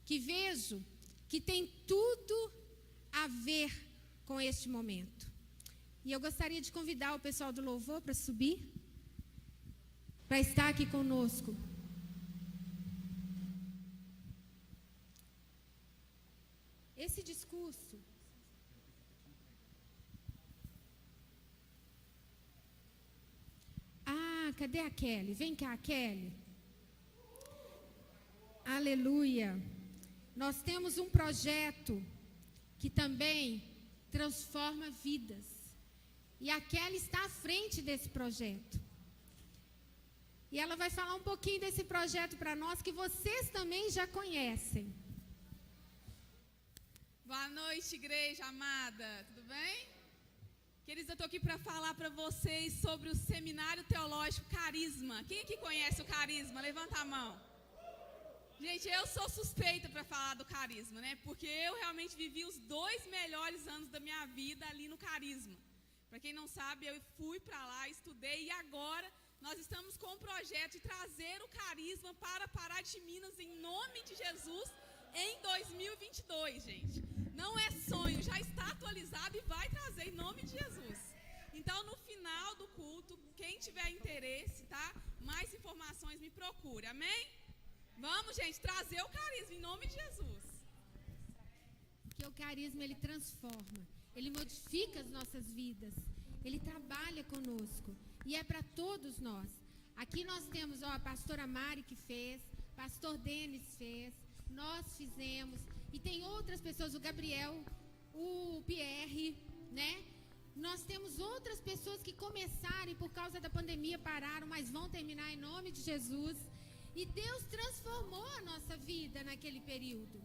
que vejo que tem tudo a ver com este momento. E eu gostaria de convidar o pessoal do louvor para subir, para estar aqui conosco. Esse discurso cadê a Kelly? Vem cá, Kelly. Aleluia. Nós temos um projeto que também transforma vidas. E a Kelly está à frente desse projeto. E ela vai falar um pouquinho desse projeto para nós, que vocês também já conhecem. Boa noite, igreja amada. Tudo bem? Queridos, eu estou aqui para falar para vocês sobre o Seminário Teológico Carisma. Quem aqui conhece o Carisma? Levanta a mão. Gente, eu sou suspeita para falar do Carisma, né? Porque eu realmente vivi os 2 melhores anos da minha vida ali no Carisma. Para quem não sabe, eu fui para lá, estudei e agora nós estamos com um projeto de trazer o Carisma para Pará de Minas em nome de Jesus em 2022, gente. Não é sonho, já está atualizado e vai trazer em nome de Jesus. Então, no final do culto, quem tiver interesse, tá? Mais informações, me procure, amém? Vamos, gente, trazer o Carisma em nome de Jesus. Porque o Carisma, ele transforma, ele modifica as nossas vidas, ele trabalha conosco e é para todos nós. Aqui nós temos a pastora Mari que fez, pastor Denis fez, nós fizemos, e tem outras pessoas, o Gabriel, o Pierre, né? Nós temos outras pessoas que começaram e por causa da pandemia pararam, mas vão terminar em nome de Jesus. E Deus transformou a nossa vida naquele período.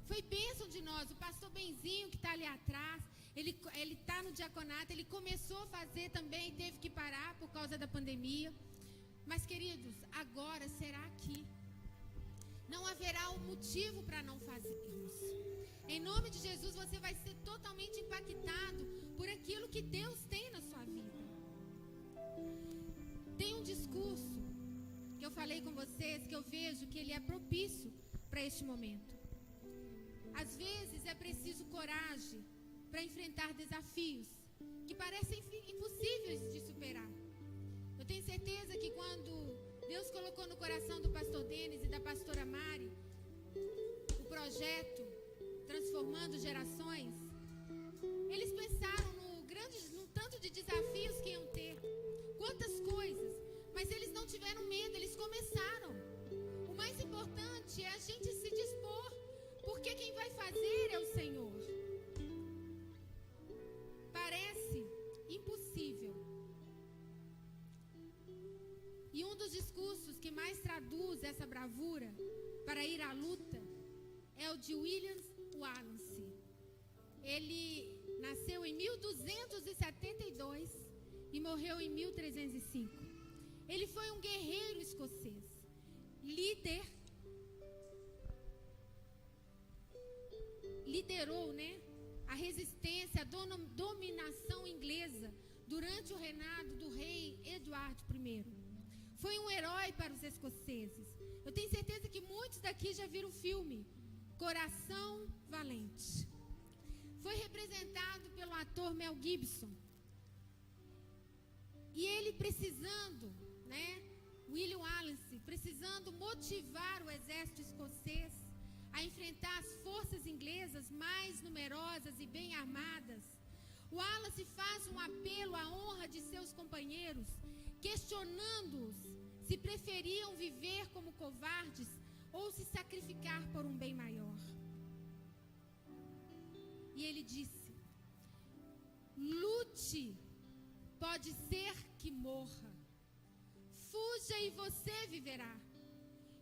Foi bênção de nós. O pastor Benzinho, que está ali atrás, ele está no diaconato, ele começou a fazer também, teve que parar por causa da pandemia. Mas, queridos, agora será aqui. Não haverá um motivo para não fazermos. Em nome de Jesus, você vai ser totalmente impactado por aquilo que Deus tem na sua vida. Tem um discurso que eu falei com vocês, que eu vejo que ele é propício para este momento. Às vezes é preciso coragem para enfrentar desafios que parecem impossíveis de superar. Eu tenho certeza que quando Deus colocou no coração do pastor Denis e da pastora Mari o projeto Transformando Gerações, eles pensaram no tanto de desafios que iam ter, quantas coisas, mas eles não tiveram medo, eles começaram. O mais importante é a gente se dispor, porque quem vai fazer é o Senhor. Parece impossível. E um dos discursos que mais traduz essa bravura para ir à luta é o de William Wallace. Ele nasceu em 1272 e morreu em 1305. Ele foi um guerreiro escocês. liderou, né, a resistência à dominação inglesa durante o reinado do rei Eduardo I. Foi um herói para os escoceses. Eu tenho certeza que muitos daqui já viram o filme Coração Valente. Foi representado pelo ator Mel Gibson. E ele precisando, né, William Wallace, precisando motivar o exército escocês a enfrentar as forças inglesas mais numerosas e bem armadas, Wallace faz um apelo à honra de seus companheiros, questionando-os se preferiam viver como covardes ou se sacrificar por um bem maior. E ele disse: lute, pode ser que morra. Fuja e você viverá,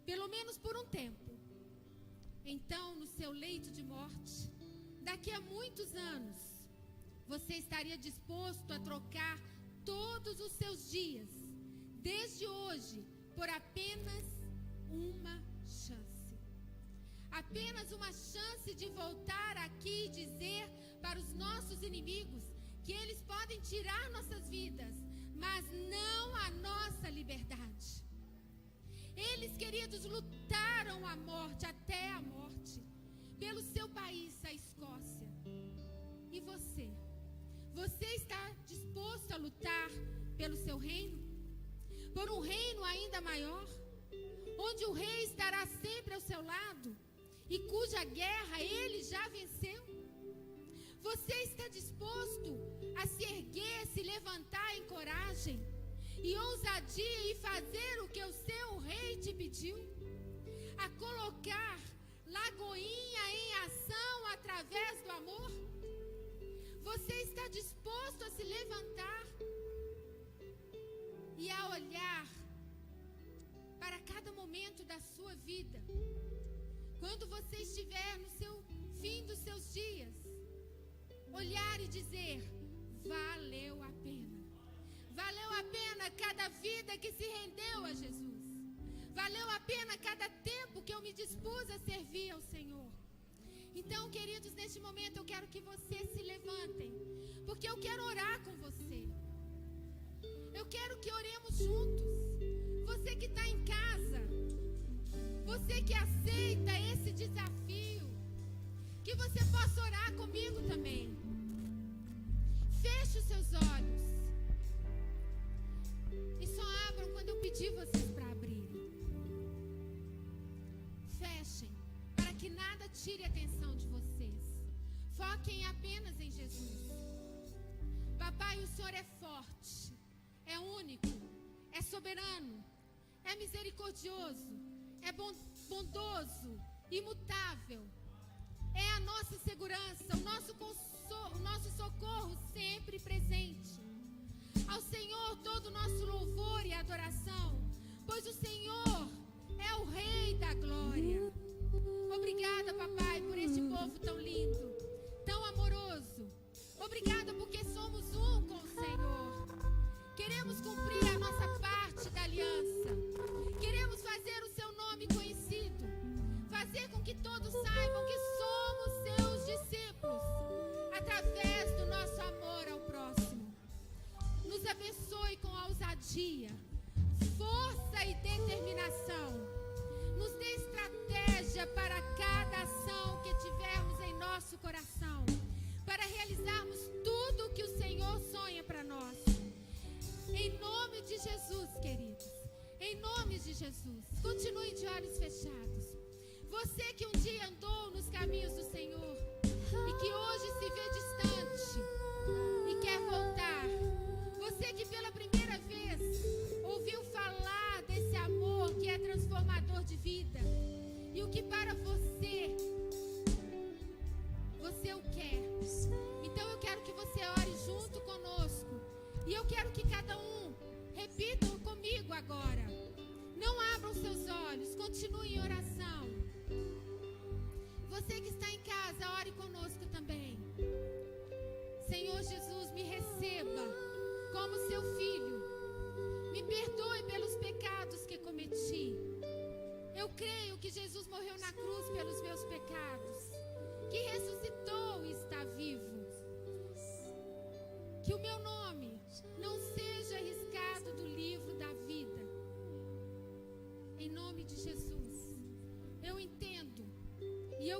pelo menos por um tempo. Então, no seu leito de morte, daqui a muitos anos, você estaria disposto a trocar todos os seus dias, desde hoje, por apenas uma chance. Apenas uma chance de voltar aqui e dizer para os nossos inimigos que eles podem tirar nossas vidas, mas não a nossa liberdade. Eles, queridos, lutaram a morte, até a morte, pelo seu país, a Escócia. E você? Você está disposto a lutar pelo seu reino? Por um reino ainda maior? Onde o rei estará sempre ao seu lado? E cuja guerra ele já venceu? Você está disposto a se erguer, se levantar em coragem e ousadia e fazer o que o seu rei te pediu? A colocar Lagoinha em ação através do amor? Você está disposto a se levantar e a olhar para cada momento da sua vida, quando você estiver no seu fim dos seus dias, olhar e dizer: valeu a pena. Valeu a pena cada vida que se rendeu a Jesus. Valeu a pena cada tempo que eu me dispus a servir ao Senhor. Então, queridos, neste momento eu quero que vocês se levantem, porque eu quero orar com você. Eu quero que oremos juntos. Você que está em casa, você que aceita esse desafio, que você possa orar comigo também. Feche os seus olhos e só abram quando eu pedir vocês para abrirem. Fechem, para que nada tire a atenção de vocês. Foquem apenas em Jesus. Papai, o Senhor é forte, é único, é soberano, é misericordioso, é bondoso, imutável. É a nossa segurança, o nosso socorro sempre presente. Ao Senhor todo o nosso louvor e adoração, pois o Senhor é o Rei da glória. Obrigada, papai, por este povo tão lindo, tão amoroso. Obrigada porque somos um com o Senhor. Queremos cumprir a nossa parte da aliança. Queremos fazer o seu nome conhecido. Fazer com que todos saibam que somos seus discípulos, através do nosso amor ao próximo. Nos abençoe com ousadia, força e determinação. Nos dê estratégia para cada ação que tivermos em nosso coração, para realizarmos tudo o que o Senhor sonha para nós. Em nome de Jesus, queridos, em nome de Jesus, continue de olhos fechados. Você que um dia andou nos caminhos do Senhor e que hoje se vê distante e quer voltar. Você que pela primeira vez ouviu falar desse amor que é transformador de vida e o que para você o quer. Então eu quero que você ore junto conosco e eu quero que cada um repita comigo agora. Não abram seus olhos, continue em oração. Você que está em casa, ore conosco também. Senhor Jesus, me receba como seu filho. Me perdoe pelos pecados que cometi.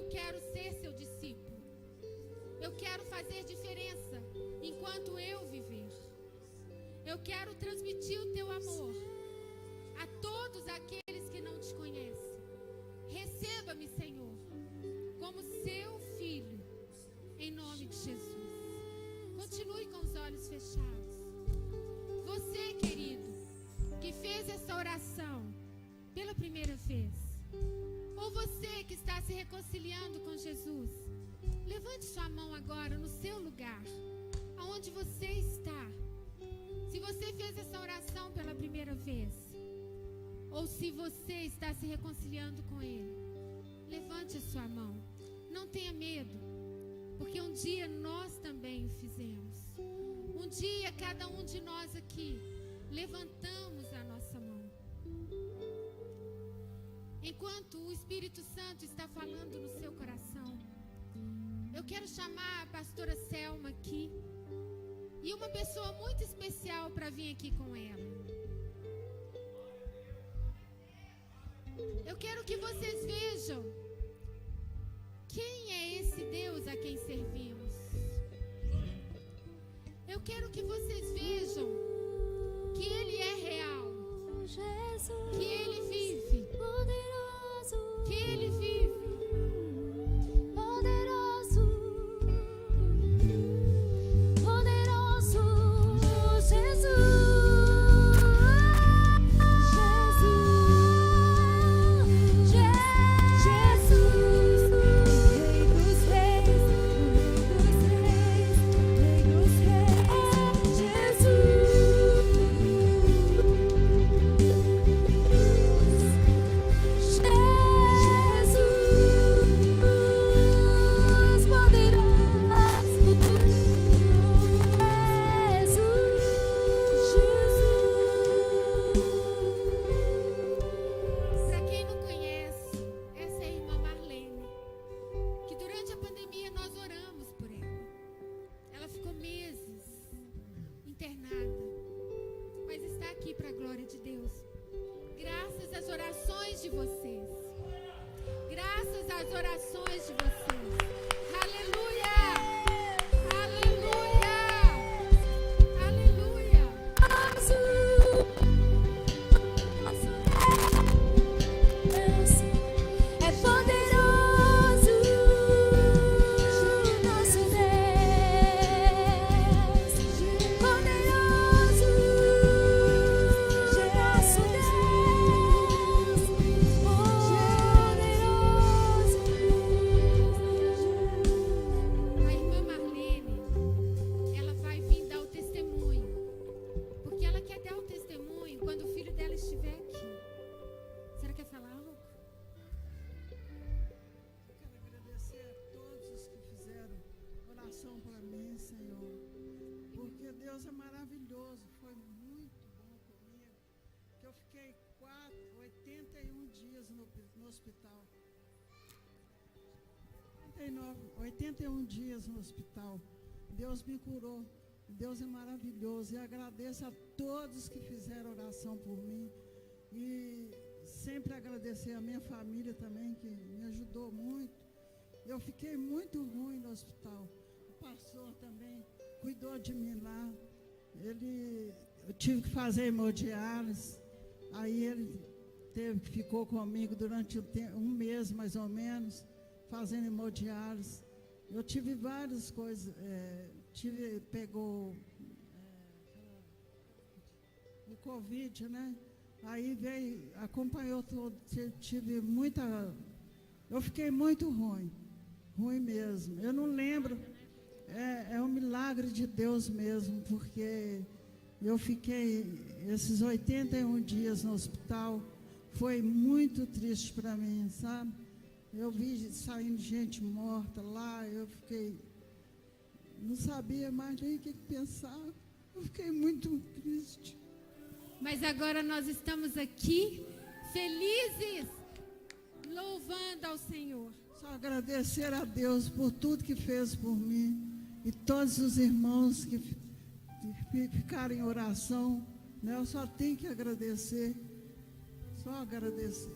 quero ser seu discípulo. Eu quero fazer diferença enquanto eu viver. Eu quero transmitir o teu amor a todos aqueles que não te conhecem. Receba-me, Senhor, como seu filho, em nome de Jesus. Continue com os olhos fechados. Você, querido, que fez essa oração pela primeira vez, ou você que está se reconciliando com Jesus, levante sua mão agora no seu lugar, aonde você está. Se você fez essa oração pela primeira vez, ou se você está se reconciliando com Ele, levante a sua mão. Não tenha medo, porque um dia nós também o fizemos. Um dia cada um de nós aqui levantamos a nossa mão. Enquanto o Espírito Santo está falando no seu coração, eu quero chamar a pastora Selma aqui e uma pessoa muito especial para vir aqui com ela. Eu quero que vocês vejam quem é esse Deus a quem servimos. Eu quero que vocês vejam que Ele é real, que Ele vive, que Ele vive. Deus é maravilhoso, foi muito bom comigo, que eu fiquei 81 dias no hospital. 81 dias no hospital. Deus me curou. Deus é maravilhoso. E agradeço a todos que fizeram oração por mim. E sempre agradecer a minha família também, que me ajudou muito. Eu fiquei muito ruim no hospital. O pastor também cuidou de mim lá. Eu tive que fazer hemodiálise. Aí ele ficou comigo durante um mês, mais ou menos, fazendo hemodiálise. Eu tive várias coisas. Pegou o Covid, né? Aí veio, acompanhou tudo. Eu fiquei muito ruim mesmo. Eu não lembro. É um milagre de Deus mesmo, porque eu fiquei esses 81 dias no hospital. Foi muito triste para mim, sabe? Eu vi saindo gente morta lá, eu fiquei... Não sabia mais nem o que pensar. Eu fiquei muito triste. Mas agora nós estamos aqui, felizes, louvando ao Senhor. Só agradecer a Deus por tudo que fez por mim. E todos os irmãos que ficaram em oração, né? Eu só tenho que agradecer. Só agradecer.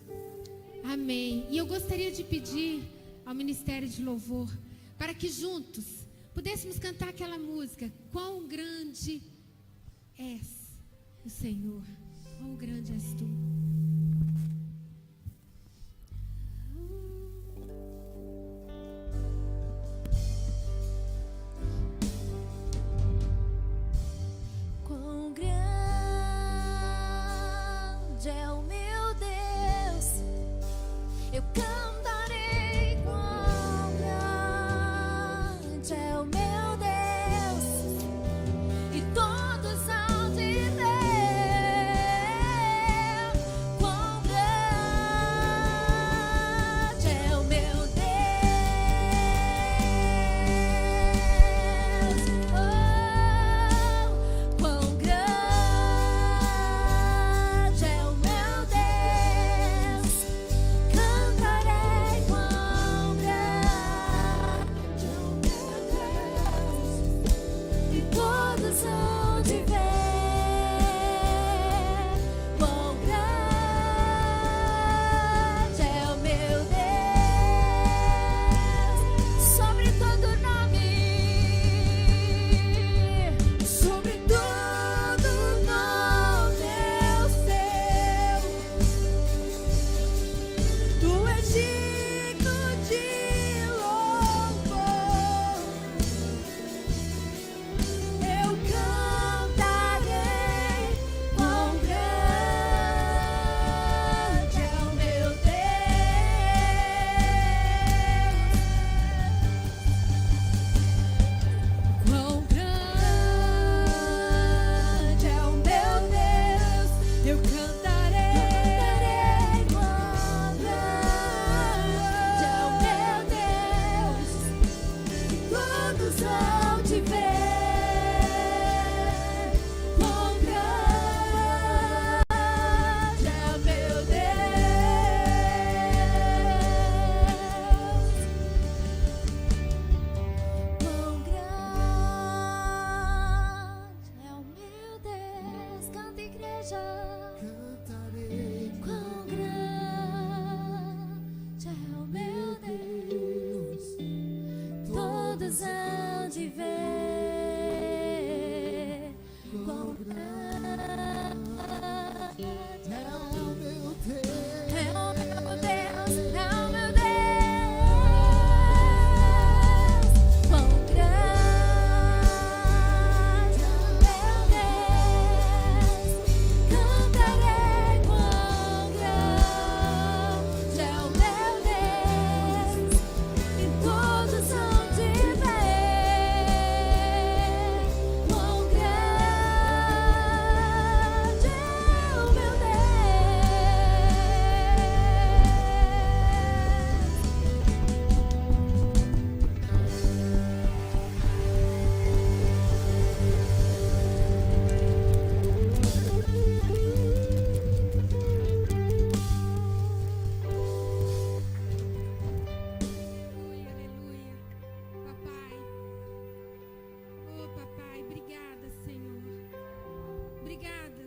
Amém. E eu gostaria de pedir ao Ministério de Louvor, para que juntos pudéssemos cantar aquela música, quão grande és o Senhor, quão grande és tu. Quão grande é o meu Deus, eu cantarei. Quão grande é o meu Deus, e todos hão de ver. Quão grande é o meu Deus, oh, quão grande é o meu Deus, cantarei. Quão grande é o meu Deus, e todos hão de ver. Quão grande é o meu Deus, sobre todo nome, sobre todo nome eu seu. Tu és digno de louvor. Eu cantarei. Quão grande é o meu Deus. Quão grande é o meu Deus. Eu cantarei. Quão grande é o meu Deus, e todos hão de ver. Quão grande é o meu Deus. Quão grande é o meu Deus. Canta, igreja. Cantarei, Quão grande é o meu Deus, todos hão de ver. Quão grande é o meu Deus. é o meu Deus, é o meu Deus. Quão grande é o meu Deus, cantarei. Quão grande é o meu Deus, e todos hão de ver. Quão grande é o meu Aleluia, aleluia. Papai, oh papai, obrigada, Senhor. Obrigada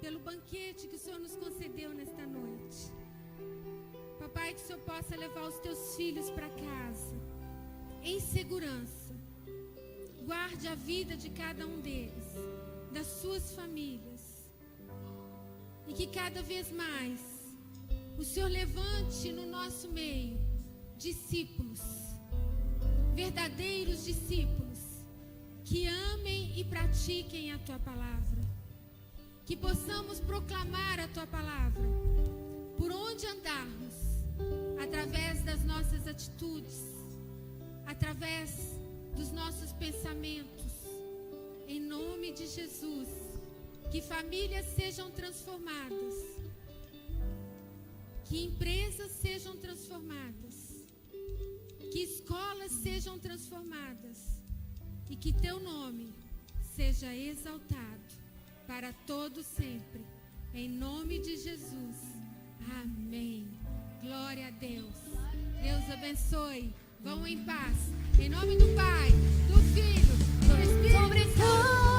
pelo banquete que o Senhor nos concedeu nesta noite. Papai, que o Senhor possa levar os teus filhos para casa em segurança. Guarde a vida de cada um deles, das suas famílias. E que cada vez mais o Senhor levante no nosso meio discípulos, verdadeiros discípulos, que amem e pratiquem a tua palavra. Que possamos proclamar a tua palavra por onde andarmos, através das nossas atitudes, através dos nossos pensamentos. Em nome de Jesus, que famílias sejam transformadas, que empresas sejam transformadas, que escolas sejam transformadas e que teu nome seja exaltado para todo sempre. Em nome de Jesus. Amém. Glória a Deus. Deus abençoe. Vão em paz. Em nome do Pai, do Filho, do Espírito Santo.